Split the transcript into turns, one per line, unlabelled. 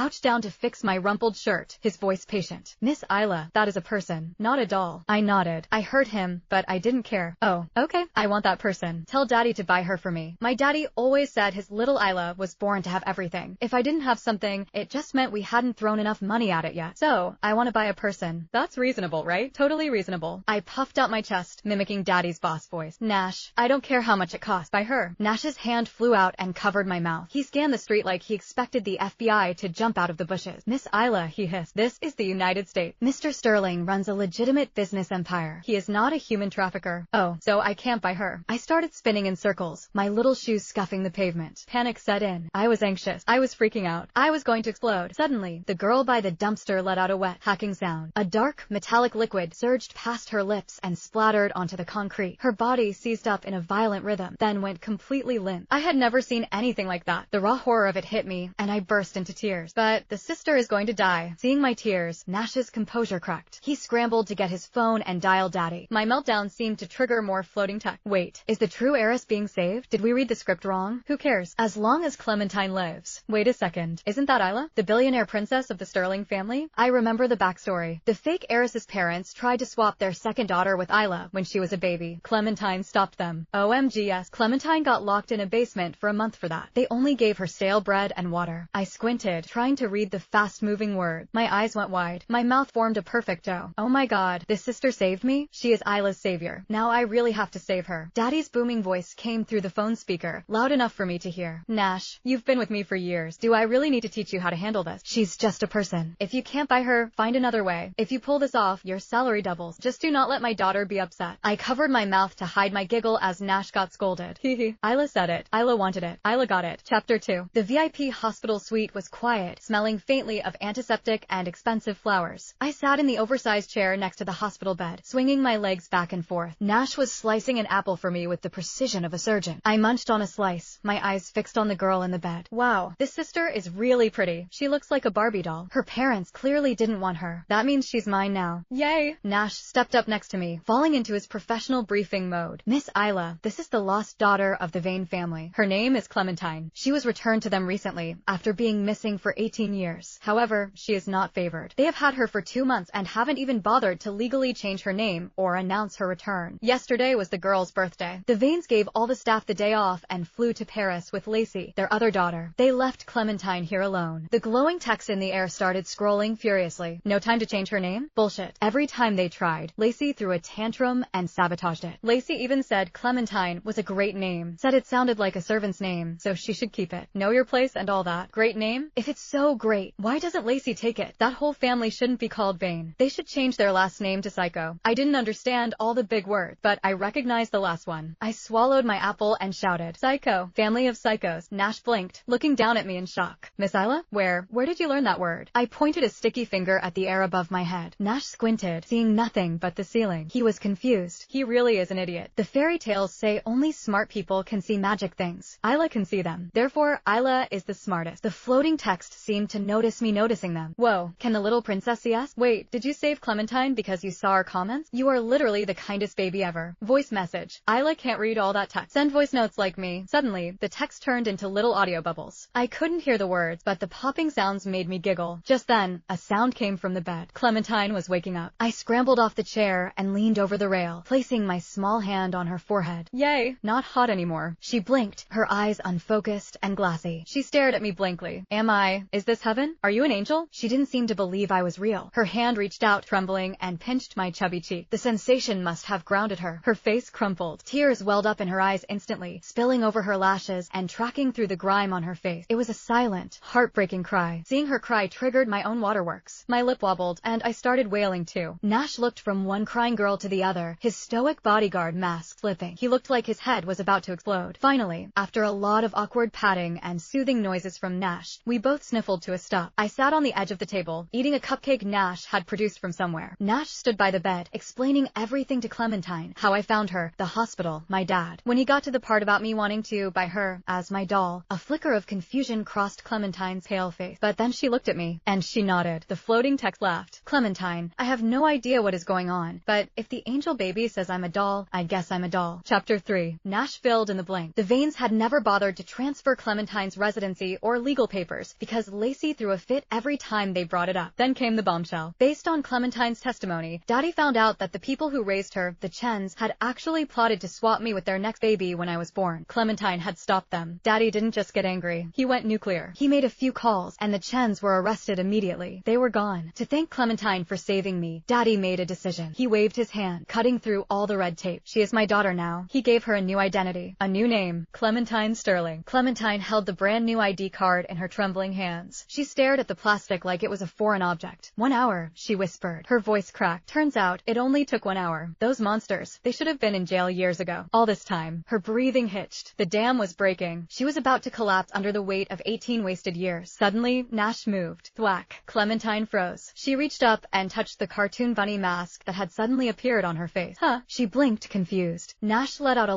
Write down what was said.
ouch down to fix my rumpled shirt, his voice patient. Miss Ayla, that is a person, not a doll. I nodded. I heard him, but I didn't care. Oh, okay, I want that person. Tell daddy to buy her for me. My daddy always said his little Ayla was born to have everything. If I didn't have something, it just meant we hadn't thrown enough money at it yet. So, I want to buy a person. That's reasonable, right? Totally reasonable. I puffed out my chest, mimicking daddy's boss voice. Nash, I don't care how much it costs. Buy her. Nash's hand flew out and covered my mouth. He scanned the street like he expected the FBI to jump out of the bushes. Miss Ayla, he hissed. This is the United States. Mr. Sterling runs a legitimate business empire. He is not a human trafficker. Oh, so I can't buy her. I started spinning in circles, my little shoes scuffing the pavement. Panic set in. I was anxious. I was freaking out. I was going to explode. Suddenly, the girl by the dumpster let out a wet, hacking sound. A dark, metallic liquid surged past her lips and splattered onto the concrete. Her body seized up in a violent rhythm, then went completely limp. I had never seen anything like that. The raw horror of it hit me, and I burst into tears. But the sister is going to die. Seeing my tears, Nash's composure cracked. He scrambled to get his phone and dial daddy. My meltdown seemed to trigger more floating tech. Wait, is the true heiress being saved? Did we read the script wrong? Who cares? As long as Clementine lives. Wait a second. Isn't that Ayla? The billionaire princess of the Sterling family? I remember the backstory. The fake heiress's parents tried to swap their second daughter with Ayla when she was a baby. Clementine stopped them. OMG yes. Clementine got locked in a basement for a month for that. They only gave her stale bread and water. I squinted, trying to read the fast-moving word. My eyes went wide. My mouth formed a perfect O. Oh my god, this sister saved me? She is Ayla's savior. Now I really have to save her. Daddy's booming voice came through the phone speaker, loud enough for me to hear. Nash, you've been with me for years. Do I really need to teach you how to handle this? She's just a person. If you can't buy her, find another way. If you pull this off, your salary doubles. Just do not let my daughter be upset. I covered my mouth to hide my giggle as Nash got scolded. Hehe. Ayla said it. Ayla wanted it. Ayla got it. Chapter 2. The VIP hospital suite was quiet, smelling faintly of antiseptic and expensive flowers. I sat in the oversized chair next to the hospital bed, swinging my legs back and forth. Nash was slicing an apple for me with the precision of a surgeon. I munched on a slice, my eyes fixed on the girl in the bed. Wow, this sister is really pretty. She looks like a Barbie doll. Her parents clearly didn't want her. That means she's mine now. Yay! Nash stepped up next to me, falling into his professional briefing mode. Miss Ayla, this is the lost daughter of the Vane family. Her name is Clementine. She was returned to them recently, after being missing for 18 years. However, she is not favored. They have had her for 2 months and haven't even bothered to legally change her name or announce her return. Yesterday was the girl's birthday. The Vanes gave all the staff the day off and flew to Paris with Lacey, their other daughter. They left Clementine here alone. The glowing text in the air started scrolling furiously. No time to change her name? Bullshit. Every time they tried, Lacey threw a tantrum and sabotaged it. Lacey even said Clementine was a great name, said it sounded like a servant's name, so she should keep it. Know your place and all that. Great name? If it's so great, why doesn't Lacey take it? That whole family shouldn't be called Vane. They should change their last name to Psycho. I didn't understand all the big words, but I recognized the last one. I swallowed my apple and shouted, Psycho, family of psychos. Nash blinked, looking down at me in shock. Miss Ayla, where did you learn that word? I pointed a sticky finger at the air above my head. Nash squinted, seeing nothing but the ceiling. He was confused. He really is an idiot. The fairy tales say only smart people can see magic things. Ayla can see them. Therefore, Ayla is the smartest. The floating text seemed to notice me noticing them. Whoa, can the little princess see us? Wait, did you save Clementine because you saw our comments? You are literally the kindest baby ever. Voice message. Ayla can't read all that text. Send voice notes like me. Suddenly, the text turned into little audio bubbles. I couldn't hear the words, but the popping sounds made me giggle. Just then, a sound came from the bed. Clementine was waking up. I scrambled off the chair and leaned over the rail, placing my small hand on her forehead. Yay! Not hot anymore. She blinked, her eyes unfocused and glassy. She stared at me blankly. Is this heaven? Are you an angel? She didn't seem to believe I was real. Her hand reached out, trembling, and pinched my chubby cheek. The sensation must have grounded her. Her face crumpled. Tears welled up in her eyes instantly, spilling over her lashes and tracking through the grime on her face. It was a silent, heartbreaking cry. Seeing her cry triggered my own waterworks. My lip wobbled, and I started wailing too. Nash looked from one crying girl to the other, his stoic bodyguard mask slipping. He looked like his head was about to explode. Finally, after a lot of awkward patting and soothing noises from Nash, we both sniffled to a stop. I sat on the edge of the table, eating a cupcake Nash had produced from somewhere. Nash stood by the bed, explaining everything to Clementine, how I found her, the hospital, my dad. When he got to the part about me wanting to buy her as my doll, a flicker of confusion crossed Clementine's pale face. But then she looked at me, and she nodded. The floating text laughed. Clementine, I have no idea what is going on, but if the angel baby says I'm a doll, I guess I'm a doll. Chapter 3. Nash filled in the blank. The Vanes had never bothered to transfer Clementine's residency or legal papers because Lacey threw a fit every time they brought it up. Then came the bombshell. Based on Clementine's testimony, Daddy found out that the people who raised her, the Chens, had actually plotted to swap me with their next baby when I was born. Clementine had stopped them. Daddy didn't just get angry. He went nuclear. He made a few calls, and the Chens were arrested immediately. They were gone. To thank Clementine for saving me, Daddy made a decision. He waved his hand, cutting through all the red tape. She is my daughter now. He gave her a new identity, a new name, Clementine Sterling. Clementine held the brand new ID card in her trembling hands. She stared at the plastic like it was a foreign object. 1 hour, she whispered. Her voice cracked. Turns out, it only took 1 hour. Those monsters, they should have been in jail years ago. All this time, her breathing hitched. The dam was breaking. She was about to collapse under the weight of 18 wasted years. Suddenly, Nash moved. Thwack. Clementine froze. She reached up and touched the cartoon bunny mask that had suddenly appeared on her face. Huh. She blinked, confused. Nash let out a